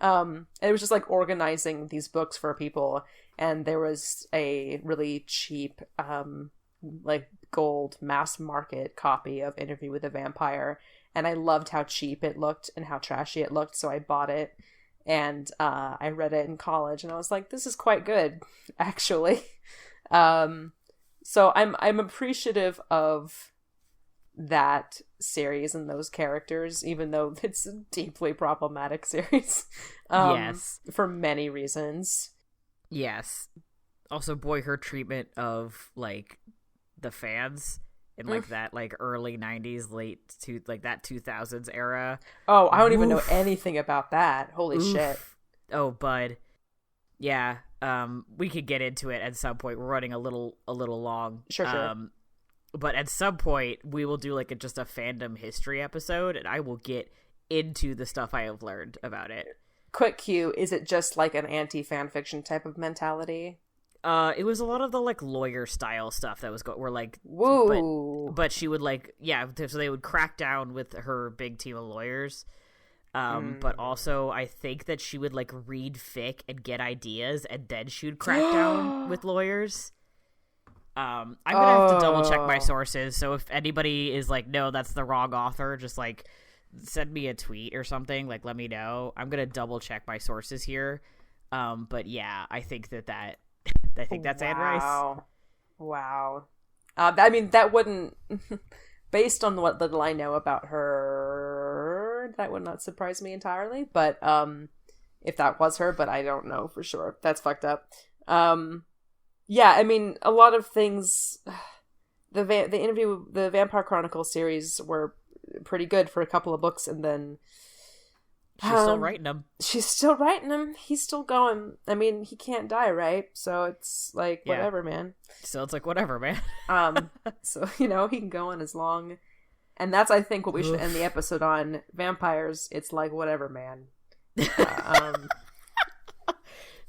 It was just like organizing these books for people, and there was a really cheap like gold mass market copy of Interview with a Vampire, and I loved how cheap it looked and how trashy it looked, so I bought it. And I read it in college, and I was like, this is quite good, actually. So I'm appreciative of that series and those characters, even though it's a deeply problematic series. Yes. For many reasons. Yes. Also, boy, her treatment of, like, the fans in, like, that, like, early 90s, that 2000s era. Oh, I don't even know anything about that. Holy shit. Oh, bud. Yeah. We could get into it at some point. We're running a little long. Sure. But at some point, we will do, like, just a fandom history episode, and I will get into the stuff I have learned about it. Quick cue, is it just, like, an anti-fanfiction type of mentality? It was a lot of the, like, lawyer style stuff that was were like, whoa. But she would, like, yeah, so they would crack down with her big team of lawyers. But also I think that she would, like, read fic and get ideas, and then she would crack down with lawyers. I'm gonna have to double check my sources, so if anybody is like, no, that's the wrong author, just, like, send me a tweet or something, like, let me know. I'm gonna double check my sources here. But yeah, I think that's Anne Rice. Wow. I mean, that wouldn't, based on what little I know about her, that would not surprise me entirely. But if that was her, but I don't know for sure. That's fucked up. Yeah, I mean, a lot of things. The Vampire Chronicles series were pretty good for a couple of books, and then she's still writing them. She's still writing them. He's still going. I mean, he can't die, right? So it's like whatever, man. So it's like whatever, man. So he can go on as long, and that's I think what we should end the episode on. Vampires. It's like whatever, man.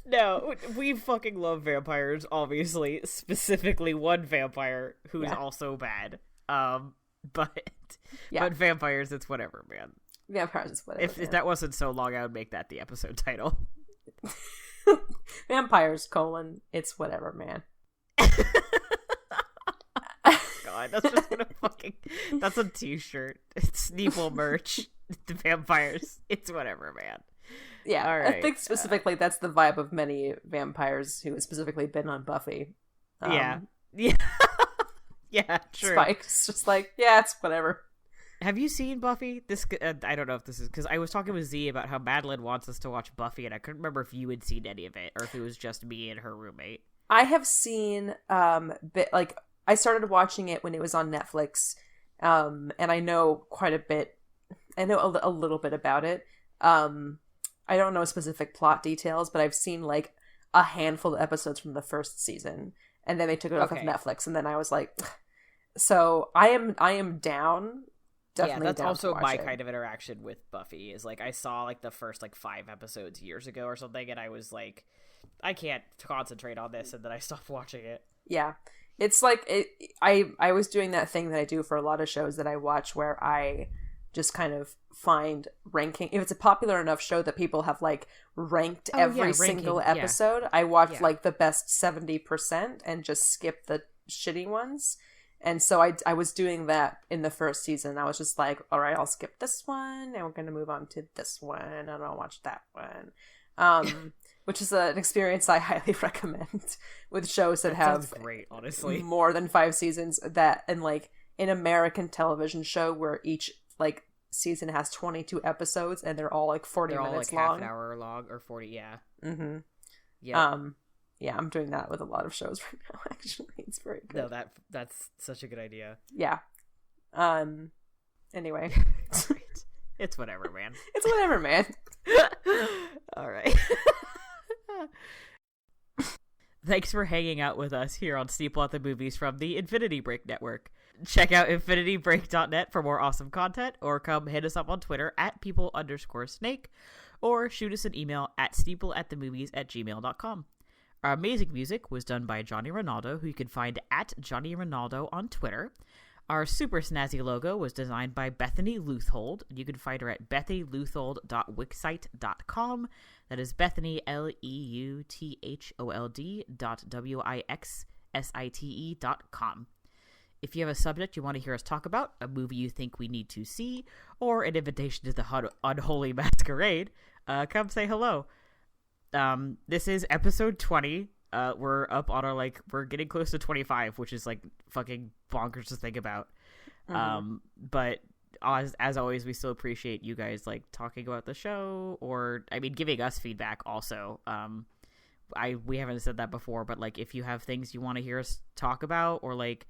No, we fucking love vampires, obviously. Specifically one vampire who's also bad. But vampires, it's whatever, man. Vampires is whatever. If that wasn't so long, I would make that the episode title. Vampires, it's whatever, man. God, that's just gonna that's a t-shirt. It's Sneeple merch. The vampires, it's whatever, man. Yeah, right. I think specifically that's the vibe of many vampires who have specifically been on Buffy. Yeah, true. Spike's just like, it's whatever. Have you seen Buffy? This I don't know if this is because I was talking with Z about how Madeline wants us to watch Buffy, and I couldn't remember if you had seen any of it or if it was just me and her roommate. I have seen I started watching it when it was on Netflix, and I know quite a bit. I know a little bit about it. I don't know specific plot details, but I've seen like a handful of episodes from the first season, and then they took it off of Netflix, and then I was like, so I am down. Definitely that's down also my it. kind of interaction with Buffy is like I saw like the first like 5 episodes years ago or something, and I was like, I can't concentrate on this, and then I stopped watching it. Yeah, it's like I was doing that thing that I do for a lot of shows that I watch, where I just kind of find ranking. If it's a popular enough show that people have like ranked every single episode, I watch like the best 70% and just skip the shitty ones. And so I was doing that in the first season. I was just like, all right, I'll skip this one, and we're going to move on to this one, and I'll watch that one. Which is an experience I highly recommend with shows that have great, honestly, more than 5 seasons. That and like an American television show where each like season has 22 episodes, and they're all like 40 minutes like long. Half an hour long or 40, yeah. Mm-hmm. Yeah. Yeah, I'm doing that with a lot of shows right now, actually. It's very good. No, that's such a good idea. Yeah. Anyway. It's whatever, man. It's whatever, man. All right. Thanks for hanging out with us here on Steeple at the Movies from the Infinity Break Network. Check out infinitybreak.net for more awesome content, or come hit us up on Twitter at people_snake, or shoot us an email at steepleatthemovies@gmail.com. Our amazing music was done by Johnny Ronaldo, who you can find at Johnny Ronaldo on Twitter. Our super snazzy logo was designed by Bethany Leuthold. You can find her at bethyleuthold.wixsite.com. That is Bethany, LEUTHOLD.WIXSITE.com. If you have a subject you want to hear us talk about, a movie you think we need to see, or an invitation to the Unholy Masquerade, come say hello. This is episode 20. We're up on our we're getting close to 25, which is like fucking bonkers to think about. Mm-hmm. But as always, we still appreciate you guys like talking about the show, or giving us feedback also. We haven't said that before, but like if you have things you want to hear us talk about, or like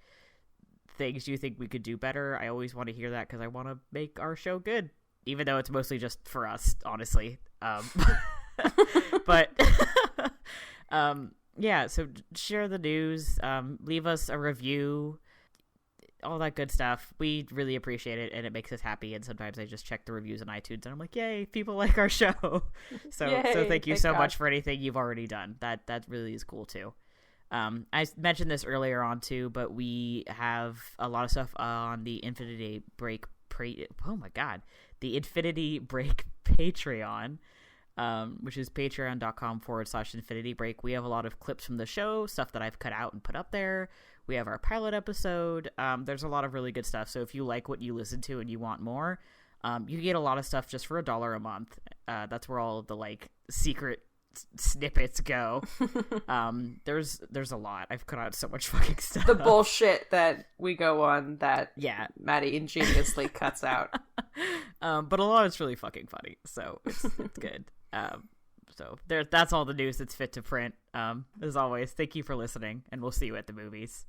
things you think we could do better, I always want to hear that, because I want to make our show good, even though it's mostly just for us, honestly. But yeah, so share the news, leave us a review, all that good stuff. We really appreciate it, and it makes us happy. And sometimes I just check the reviews on iTunes, and I'm like, yay, people like our show. So thank you so much for anything you've already done. That really is cool too. I mentioned this earlier on too, but we have a lot of stuff on the Infinity Break the Infinity Break Patreon, which is patreon.com/Infinity Break. We have a lot of clips from the show, stuff that I've cut out and put up there. We have our pilot episode. There's a lot of really good stuff. So if you like what you listen to and you want more, you get a lot of stuff just for $1 a month. That's where all of the like secret snippets go. There's a lot. I've cut out so much fucking stuff. The bullshit that we go on that Matty ingeniously cuts out. But a lot is really fucking funny, so it's good. So that's all the news that's fit to print. As always, thank you for listening, and we'll see you at the movies.